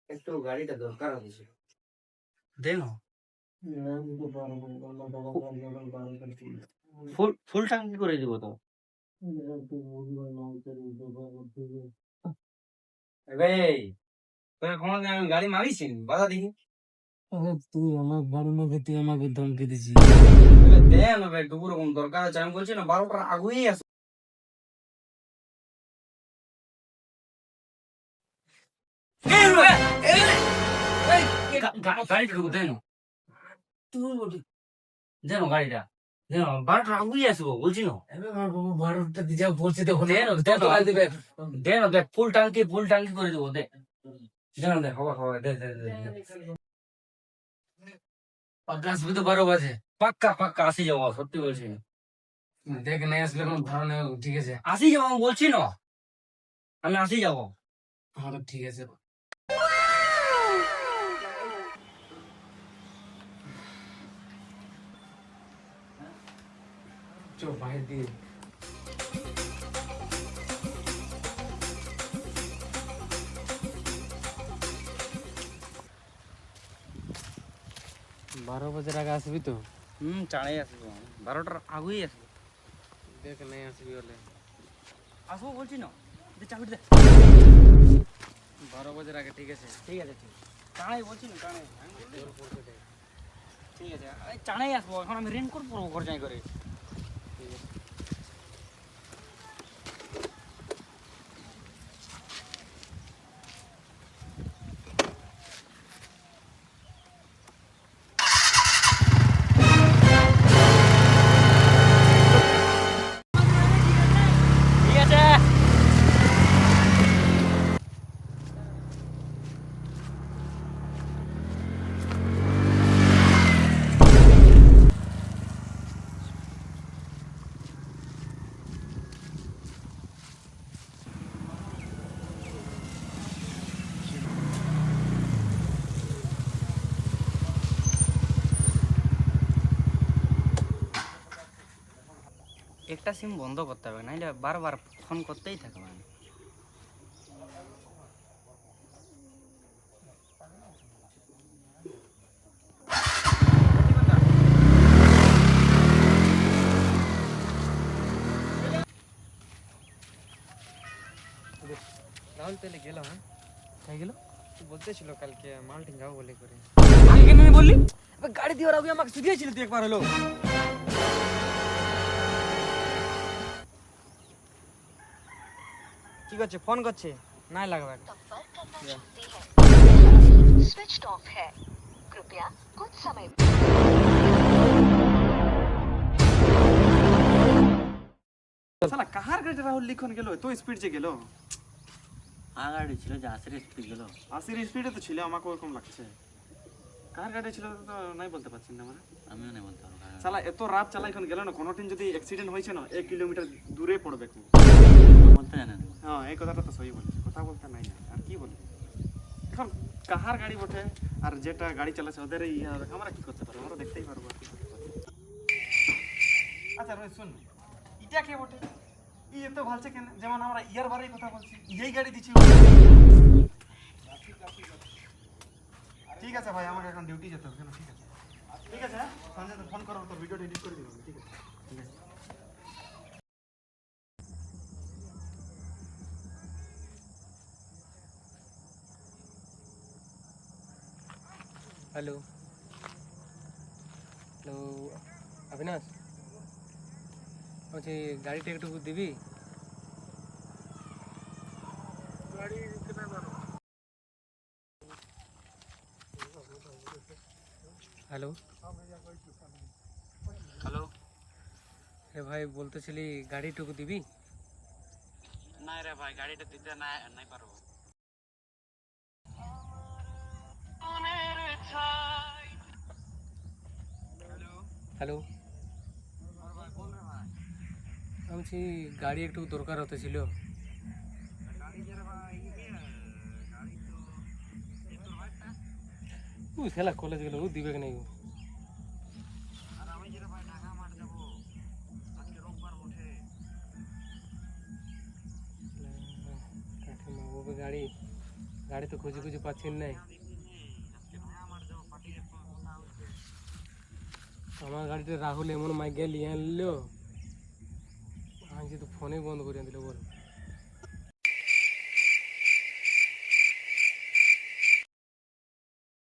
একটু গাড়িটা দরকার আছে দেন ফুল ট্যাঙ্কি করে দিব তো গাড়ি মারিস বাধা দেখি তুই আমার বাড়ি মুখে তুই আমাকে ধমকি দিছিস দেন একটু রকম দরকার আছে আমি বলছি না 12টার আগুই আছে গাড়িটা ঢুকো দেন দেন গাড়িটা দেন 12টার আগুই আসবো বলছি না বারোটা দিয়ে বলছি তো দেন দেখ ফুল ট্যাঙ্কি করে দেবো দেখ দেন দেখ হওয়া দে আসবি তো 12 বাজে পাক্কা আসি যাবো সত্যি বলছি দেখ নাই আসলে কোনো ভালো নেই ঠিক আছে আসি যাবো আমি বলছি না আমি আসি যাবো হ্যাঁ তো ঠিক আছে চো বাইরে দিয়ে 12 বাজে আগে আসবি তো চাঁড়াই আসবো 12টার আগুই আসবো দেখ নাই আসবি বলে আসবো বলছি না চাকরি দে 12 বাজে আগে ঠিক আছে ঠিক আছে চাঁড়াই বলছি না চাঁড়াই ঠিক আছে চাঁড়াই আসবো এখন আমি রেন করবো খরচাই করে একটা সিম বন্ধ করতে হবে নাহলে বারবার ফোন করতেই থাকবে মানে রাহুল তাহলে গেল হ্যাঁ তাই গেল বলতেছিল কালকে মালটিং যাবো বলে করে আগে কেন বললি গাড়ি দিয়ে ওরা আমাকে শুধিয়েছিল তুই একবার হলো ঠিক আছে ফোন করছে নাই লাগবে स्विच ऑफ है कृपया कुछ समय শালা কাহার গাড়িটা রাহুল লিখন গেল তো স্পিড যে গেল গাড়ি ছিল যে 80 স্পিড গেল 80 স্পিডে তো ছিল আমাকে ওরকম লাগছে কার গাড়ি ছিল তো নাই বলতে পারছি না মানে আমিও নেই বলতে পারবো শালা এত রাত চালা এখন গেল না কোনোদিন যদি অ্যাক্সিডেন্ট হয়েছে না 1 কিলোমিটার দূরে পড়বে বলতে জানেন হ্যাঁ এই কথাটা তো সহি বলছি কথা বলতে নাই না আর কি বলবি এখন কাহার গাড়ি বটে আর যেটা গাড়ি চালাচ্ছে ওদের ইয়ে হবে আমরা কি করতে পারবো আমরা দেখতেই পারবো আর কি করতে পারবো আচ্ছা রোহিত শুন এটা কে বটে ই এত ভালছে কেন যেমন আমরা ইয়ার বারেই কথা বলছি এই গাড়ি দিচ্ছি ঠিক আছে ভাই আমাকে এখন ডিউটি যেতে হবে কেন ঠিক আছে হ্যাঁ সঞ্জয় তো ফোন করো তো ভিডিওটা এডিট করে দিবো ঠিক আছে हेलो हेलो अविनाश अच्छे गाड़ी टेकटू देवी हेलो হ্যালো रे भाई बोलते चली गाड़ी टुकु दिबी না রে ভাই গাড়িটা দিতে নাই পারবো हेलो বলছি গাড়ি একটু দরকার হতে ছিল ও শালা কলেজ গেল ও দিবে কি গাড়ি তো খুঁজে খুঁজে পাচ্ছেন নাই। আমার গাড়িতে রাহুল এমন মাইক লিয়ে আনলো, আমি তো ফোনে বন্ধ করে দিল বল।